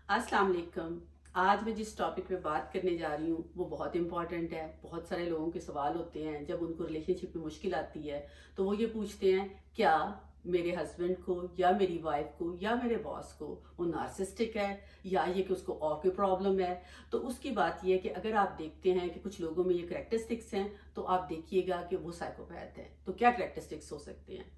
अस्सलाम वालेकुम। आज मैं जिस टॉपिक पे बात करने जा रही हूँ वो बहुत इंपॉर्टेंट है। बहुत सारे लोगों के सवाल होते हैं जब उनको रिलेशनशिप में मुश्किल आती है, तो वो ये पूछते हैं क्या मेरे हस्बैंड को या मेरी वाइफ को या मेरे बॉस को वो नार्सिस्टिक है या ये कि उसको और कोई प्रॉब्लम है। तो उसकी बात ये है कि अगर आप देखते हैं कि कुछ लोगों में ये करेक्टरिस्टिक्स हैं तो आप देखिएगा कि वो साइकोपैथ है। तो क्या करेक्टरिस्टिक्स हो सकते हैं?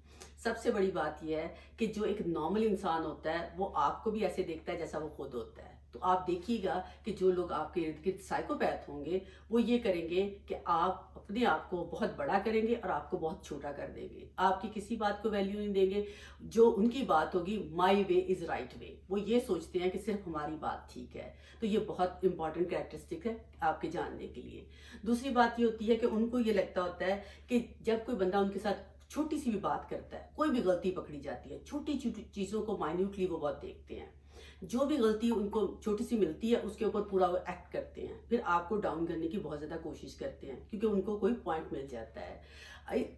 सबसे बड़ी बात यह है कि जो एक नॉर्मल इंसान होता है वो आपको भी ऐसे देखता है जैसा वो खुद होता है। तो आप देखिएगा कि जो लोग आपके इर्द गिर्द साइकोपैथ होंगे वो ये करेंगे कि आप अपने आप को बहुत बड़ा करेंगे और आपको बहुत छोटा कर देंगे। आपकी किसी बात को वैल्यू नहीं देंगे। जो उनकी बात होगी माई वे इज राइट वे, वो ये सोचते हैं कि सिर्फ हमारी बात ठीक है। तो ये बहुत इंपॉर्टेंट कैरेक्टरिस्टिक है आपके जानने के लिए। दूसरी बात ये होती है कि उनको ये लगता होता है कि जब कोई बंदा उनके साथ छोटी सी भी बात करता है, कोई भी गलती पकड़ी जाती है, छोटी छोटी चीज़ों को माइन्यूटली वो बहुत देखते हैं। जो भी गलती उनको छोटी सी मिलती है उसके ऊपर पूरा वो एक्ट करते हैं, फिर आपको डाउन करने की बहुत ज़्यादा कोशिश करते हैं क्योंकि उनको कोई पॉइंट मिल जाता है।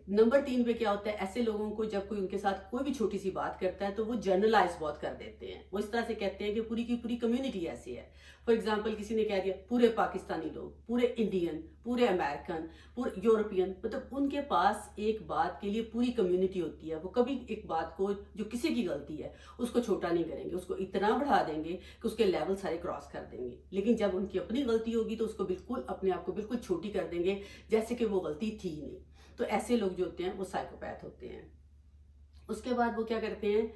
नंबर 3 पे क्या होता है, ऐसे लोगों को जब कोई उनके साथ कोई भी छोटी सी बात करता है तो वो जनरलाइज बहुत कर देते हैं। वो इस तरह से कहते हैं कि पूरी की पूरी कम्युनिटी ऐसी है। फॉर एग्जाम्पल किसी ने कह दिया पूरे पाकिस्तानी लोग, पूरे इंडियन, पूरे अमेरिकन, पूरे यूरोपियन, मतलब उनके पास एक बात के लिए पूरी कम्युनिटी होती है। वो कभी एक बात को जो किसी की गलती है उसको छोटा नहीं करेंगे, उसको इतना बढ़ा देंगे कि उसके लेवल सारे क्रॉस कर देंगे। लेकिन जब उनकी अपनी गलती होगी तो उसको बिल्कुल अपने आप को बिल्कुल छोटी कर देंगे जैसे कि वो गलती थी ही नहीं। तो ऐसे लोग जो होते हैं वो साइकोपैथ होते हैं। उसके बाद वो क्या करते हैं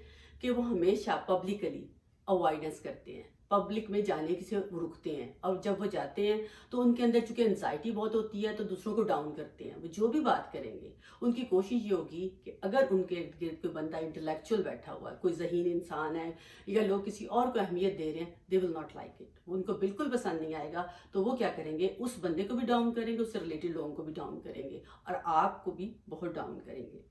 कि वो हमेशा पब्लिकली अवॉइडेंस करते हैं, पब्लिक में जाने से वो रुकते हैं। और जब वो जाते हैं तो उनके अंदर चूंकि एनजाइटी बहुत होती है तो दूसरों को डाउन करते हैं। वो जो भी बात करेंगे उनकी कोशिश ये होगी कि अगर उनके इर्द गिर्द कोई बंदा इंटेलेक्चुअल बैठा हुआ है, कोई ज़हीन इंसान है या लोग किसी और को अहमियत दे रहे हैं, they will not like it, उनको बिल्कुल पसंद नहीं आएगा। तो वो क्या करेंगे, उस बंदे को भी डाउन करेंगे, उससे रिलेटेड लोगों को भी डाउन करेंगे और आपको भी बहुत डाउन करेंगे।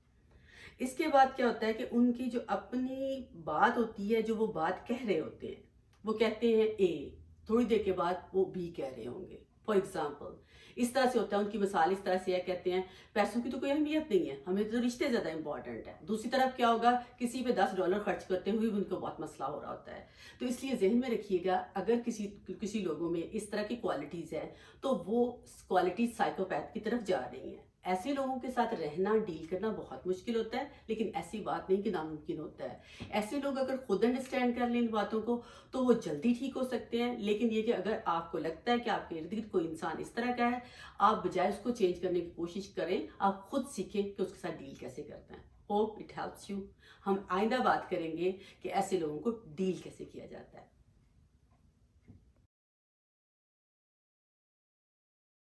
इसके बाद क्या होता है कि उनकी जो अपनी बात होती है, जो वो बात कह रहे होते हैं, वो कहते हैं ए, थोड़ी देर के बाद वो बी कह रहे होंगे। फॉर एग्जाम्पल इस तरह से होता है, उनकी मिसाल इस तरह से है, कहते हैं पैसों की तो कोई अहमियत नहीं है, हमें तो रिश्ते ज्यादा इंपॉर्टेंट है। दूसरी तरफ क्या होगा, किसी पे $10 खर्च करते हुए भी उनको बहुत मसला हो रहा होता है। तो इसलिए जहन में रखिएगा, अगर किसी किसी लोगों में इस तरह की क्वालिटीज है तो वो क्वालिटीज साइकोपैथ की तरफ जा रही हैं। ऐसे लोगों के साथ रहना, डील करना बहुत मुश्किल होता है, लेकिन ऐसी बात नहीं कि नामुमकिन होता है। ऐसे लोग अगर खुद अंडरस्टैंड कर लें इन बातों को तो वो जल्दी ठीक हो सकते हैं। लेकिन ये कि अगर आपको लगता है कि आपके इर्द गिर्द कोई इंसान इस तरह का है, आप बजाय उसको चेंज करने की कोशिश करें, आप खुद सीखें कि उसके साथ डील कैसे करते हैं। Hope it helps you. हम आइंदा बात करेंगे कि ऐसे लोगों को डील कैसे किया जाता है।